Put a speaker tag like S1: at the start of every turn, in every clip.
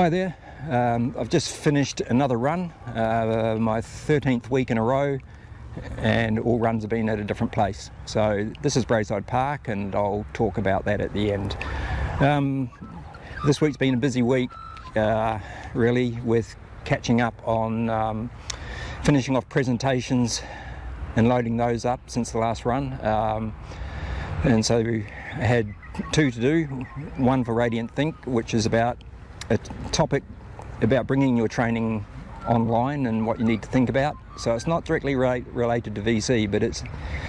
S1: Hi there. I've just finished another run, my 13th week in a row, and all runs have been at a different place. So this is Braeside Park, and I'll talk about that at the end. This week's been a busy week, really, with catching up on finishing off presentations and loading those up since the last run. And so we had two to do, one for Radiant Think, which is about a topic about bringing your training online and what you need to think about. So it's not directly related to VC, but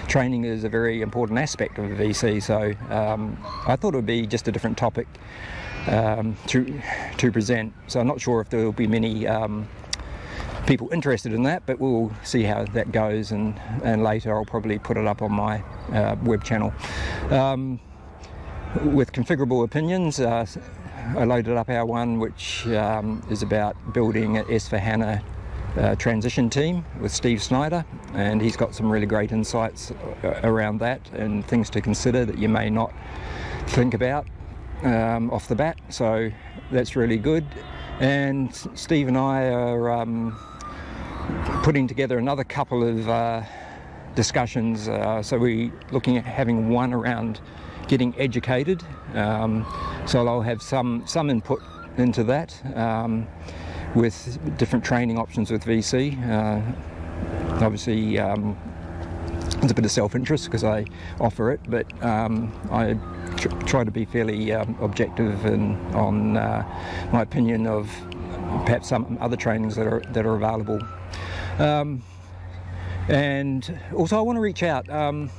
S1: training is a very important aspect of VC. So I thought it would be just a different topic to present. So I'm not sure if there will be many people interested in that, but we'll see how that goes, and later I'll probably put it up on my web channel. With configurable opinions, I loaded up our one, which is about building an S4HANA transition team with Steve Snyder, and he's got some really great insights around that and things to consider that you may not think about off the bat. So that's really good. And Steve and I are putting together another couple of discussions. So we're looking at having one around getting educated. So I'll have some input into that with different training options with VC. Obviously, there's a bit of self-interest because I offer it, but I try to be fairly objective on my opinion of perhaps some other trainings that are available. And also I want to reach out on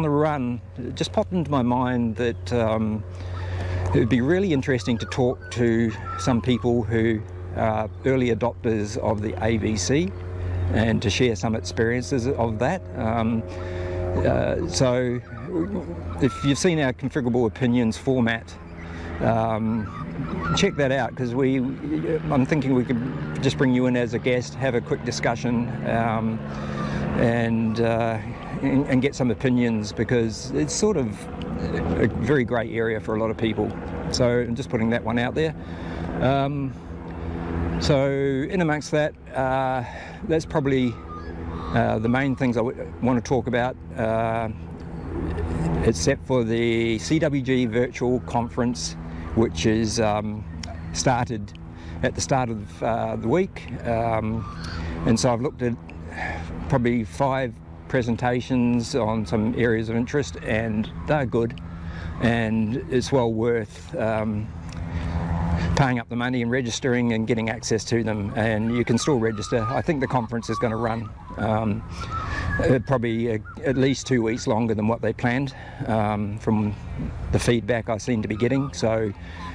S1: the run. It just popped into my mind that it would be really interesting to talk to some people who are early adopters of the AVC and to share some experiences of that. So if you've seen our configurable opinions format, check that out, because I'm thinking we could just bring you in as a guest, have a quick discussion, and get some opinions, because it's sort of a very grey area for a lot of people. So I'm just putting that one out there. So in amongst that, that's probably the main things I want to talk about, except for the CWG virtual conference, which is started at the start of the week. And so I've looked at probably 5 presentations on some areas of interest, and they're good, and it's well worth paying up the money and registering and getting access to them. And you can still register. I think the conference is going to run probably at least 2 weeks longer than what they planned, from the feedback I seem to be getting. So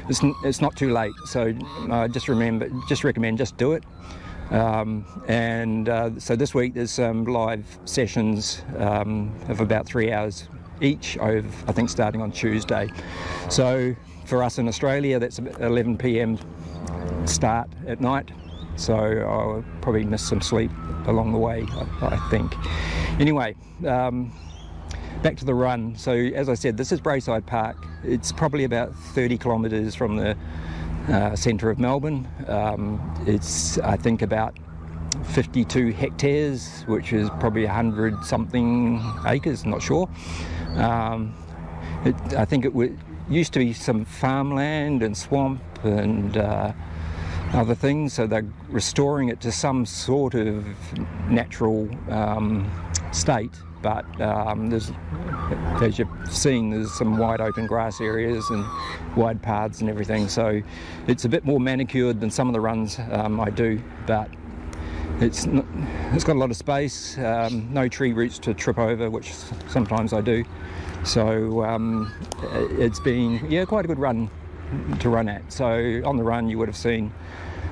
S1: it's not too late. So just recommend just do it. So this week there's some live sessions of about 3 hours each, I think starting on Tuesday. So for us in Australia, that's 11 p.m. start at night. So I'll probably miss some sleep along the way, I think. Anyway, back to the run. So as I said, this is Braeside Park. It's probably about 30 kilometres from the centre of Melbourne. It's, I think, about 52 hectares, which is probably 100 something acres, not sure. I think it used to be some farmland and swamp and other things, so they're restoring it to some sort of natural state. But as you've seen, there's some wide open grass areas and wide paths and everything. So it's a bit more manicured than some of the runs I do, but it's got a lot of space, no tree roots to trip over, which sometimes I do. So it's been, quite a good run to run at. So on the run you would have seen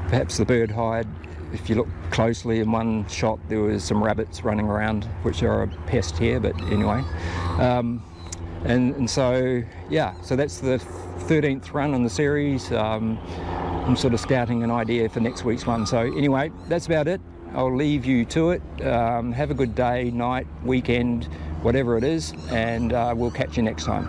S1: perhaps the bird hide. If you look closely in one shot, there was some rabbits running around, which are a pest here, but anyway. And so, so that's the 13th run in the series. I'm sort of scouting an idea for next week's one. So anyway, that's about it. I'll leave you to it. Have a good day, night, weekend, whatever it is, and we'll catch you next time.